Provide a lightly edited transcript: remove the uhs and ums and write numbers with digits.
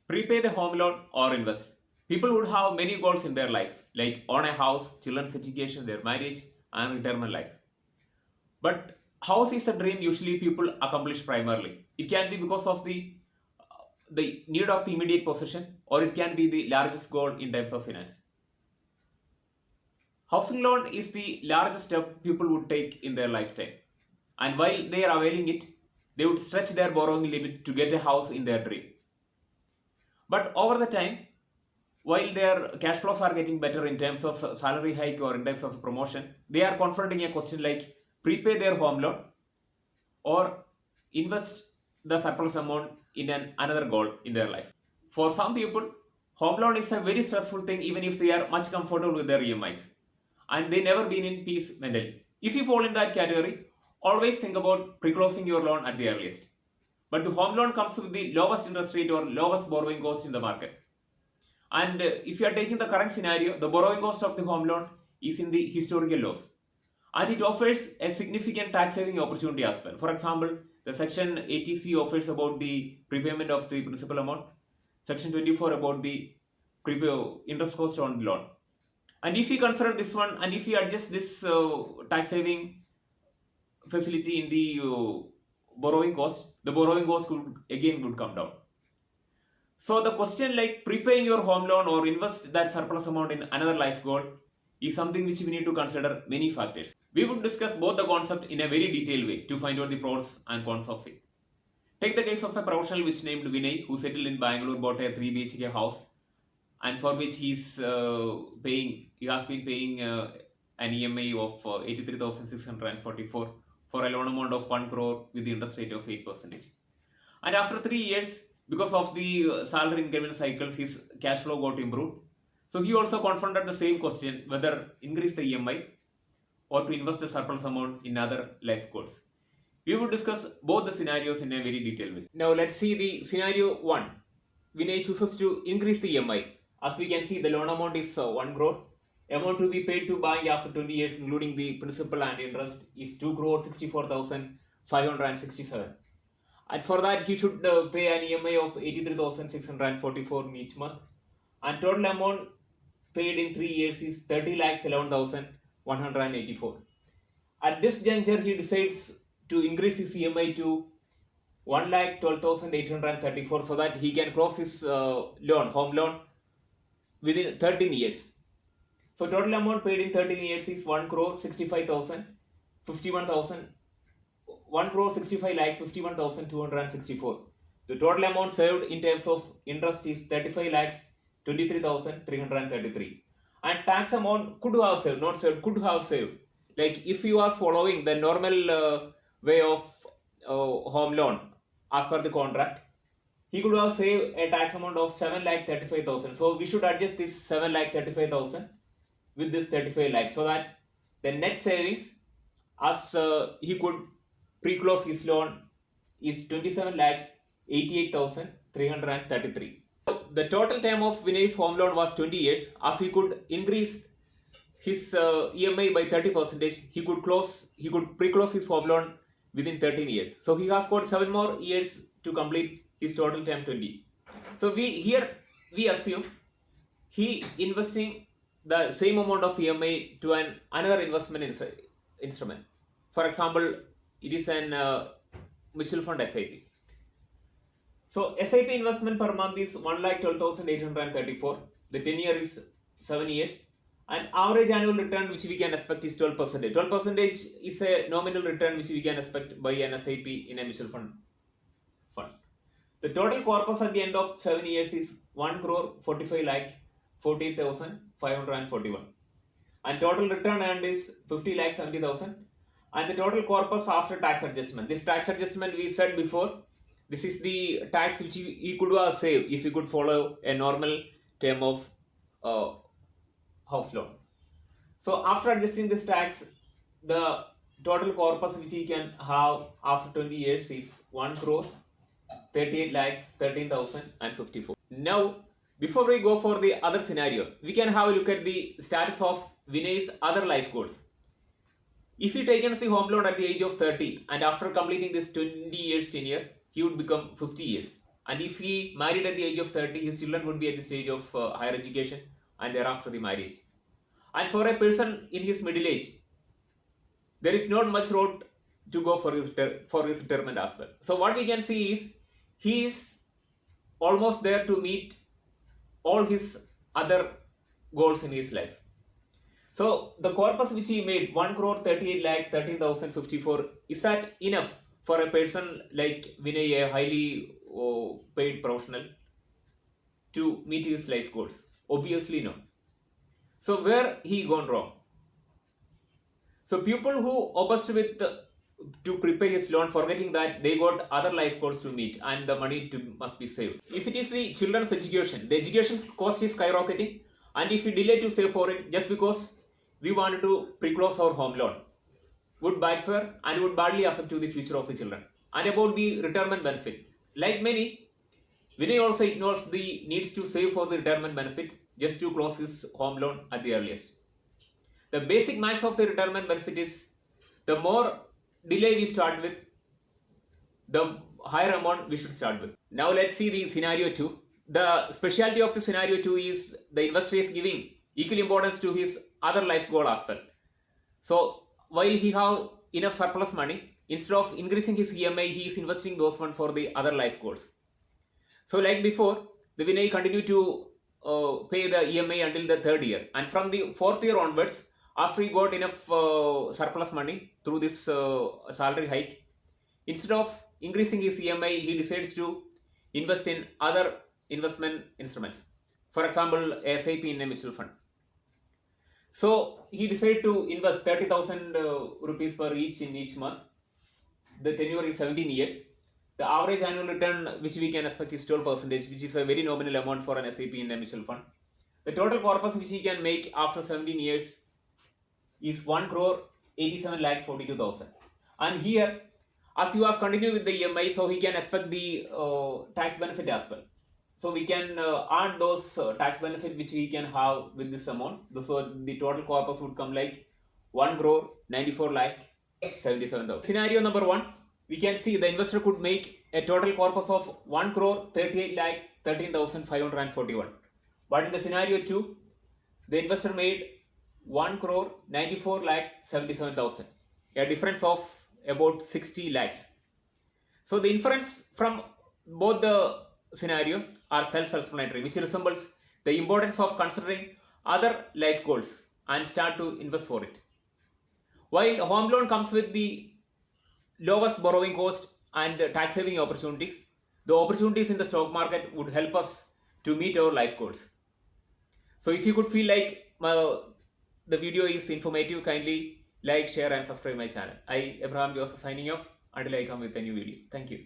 Prepay the home loan or invest. People would have many goals in their life, like own a house, children's education, their marriage, and retirement life. But house is a dream usually people accomplish primarily. It can be because of the need of the immediate possession, or it can be the largest goal in terms of finance. Housing loan is the largest step people would take in their lifetime. And while they are availing it, they would stretch their borrowing limit to get a house in their dream. But over the time, while their cash flows are getting better in terms of salary hike or in terms of promotion, they are confronting a question like prepay their home loan or invest the surplus amount in another goal in their life. For some people, home loan is a very stressful thing even if they are much comfortable with their EMIs and they never been in peace mentally. If you fall in that category, always think about pre-closing your loan at the earliest. But the home loan comes with the lowest interest rate or lowest borrowing cost in the market. And if you are taking the current scenario, the borrowing cost of the home loan is in the historical lows. And it offers a significant tax saving opportunity as well. For example, the section 80C offers about the prepayment of the principal amount, section 24 about the interest cost on the loan. And if you consider this one and if you adjust this tax saving facility in the borrowing cost, the borrowing cost would come down. So the question like prepaying your home loan or invest that surplus amount in another life goal is something which we need to consider many factors. We would discuss both the concept in a very detailed way to find out the pros and cons of it. Take the case of a professional which named Vinay who settled in Bangalore, bought a 3 BHK house and for which he has been paying an EMI of 83,644 for a loan amount of 1 crore with the interest rate of 8%. And after 3 years, because of the salary increment cycles, his cash flow got improved. So he also confronted the same question whether increase the EMI or to invest the surplus amount in other life goals. We will discuss both the scenarios in a very detailed way. Now let's see the scenario 1. Vinay chooses to increase the EMI. As we can see, the loan amount is 1 crore. Amount to be paid to bank after 20 years including the principal and interest is 2 crore 64,567. And for that he should pay an EMI of 83,644 each month. And total amount paid in 3 years is 30,11,184. At this juncture he decides to increase his EMI to 1,12,834 so that he can close his home loan within 13 years. So total amount paid in 13 years is 1 crore 65,000, 51,000, 1 crore 65 lakh 51,264. The total amount saved in terms of interest is 35 lakhs 23,333. And tax amount could have saved, not saved, could have saved. Like if you are following the normal way of home loan as per the contract, he could have saved a tax amount of 7,35,000. So we should adjust this 7,35,000 with this 35 lakhs so that the net savings as he could pre-close his loan is 27 lakhs 88,333. The total term of Vinay's home loan was 20 years. As he could increase his EMI by 30%, he could pre-close his home loan within 13 years. So he has got 7 more years to complete his total term 20. So we assume he investing the same amount of EMI to another investment instrument. For example, it is an mutual fund SIP. So SIP investment per month is 1,12,834. The tenure is 7 years. And average annual return which we can expect is 12%. 12% is a nominal return which we can expect by an SIP in a mutual fund. The total corpus at the end of 7 years is 1 crore 45 lakh 48,541. And total return earned is 50 lakh 70,000. And the total corpus after tax adjustment. This tax adjustment we said before, this is the tax which he could have saved if he could follow a normal term of house loan. So after adjusting this tax, the total corpus which he can have after 20 years is 1 crore 38 lakhs 13,054. Now, before we go for the other scenario, we can have a look at the status of Vinay's other life goals. If he takes the home loan at the age of 30 and after completing this 20 years tenure, he would become 50 years. And if he married at the age of 30, his children would be at the stage of higher education and thereafter the marriage. And for a person in his middle age, there is not much road to go for his retirement as well. So what we can see is he is almost there to meet all his other goals in his life. So the corpus which he made, 1 crore 38 lakh 13,054, is that enough for a person like Vinay, a highly paid professional, to meet his life goals? Obviously no. So where he gone wrong? So people who obsessed with to prepay his loan, forgetting that they got other life goals to meet and the money must be saved. If it is the children's education, the education cost is skyrocketing, and if we delay to save for it just because we wanted to preclose our home loan, would backfire and would badly affect to the future of the children. And about the retirement benefit, like many, Vinay also ignores the needs to save for the retirement benefits just to close his home loan at the earliest. The basic max of the retirement benefit is the more delay we start with, the higher amount we should start with. Now let's see the scenario 2. The specialty of the scenario 2 is the investor is giving equal importance to his other life goal as well. So while he have enough surplus money, instead of increasing his EMI, he is investing those funds for the other life goals. So like before, the Vinay continued to pay the EMI until the 3rd year, and from the 4th year onwards, after he got enough surplus money through this salary hike, instead of increasing his EMI, he decides to invest in other investment instruments. For example, SIP in a mutual fund. So he decided to invest 30,000 rupees per each in each month. The tenure is 17 years. The average annual return which we can expect is 12%, which is a very nominal amount for an SIP in a mutual fund. The total corpus which he can make after 17 years is 1 crore 87 lakh 42,000. And here, as he was continuing with the EMI, so he can expect the tax benefit as well. So we can earn those tax benefit which we can have with this amount. So the total corpus would come like 1 crore 94 lakh 77,000. Scenario number 1, we can see the investor could make a total corpus of 1 crore 38 lakh 13,541. But in the scenario 2, the investor made 1 crore 94 lakh 77,000, a difference of about 60 lakhs. So the inference from both the scenario are self-explanatory, which resembles the importance of considering other life goals and start to invest for it. While home loan comes with the lowest borrowing cost and tax saving opportunities, the opportunities in the stock market would help us to meet our life goals. So if you could feel like the video is informative, kindly like, share and subscribe my channel. I, Abraham Joseph, signing off until I come with a new video. Thank you.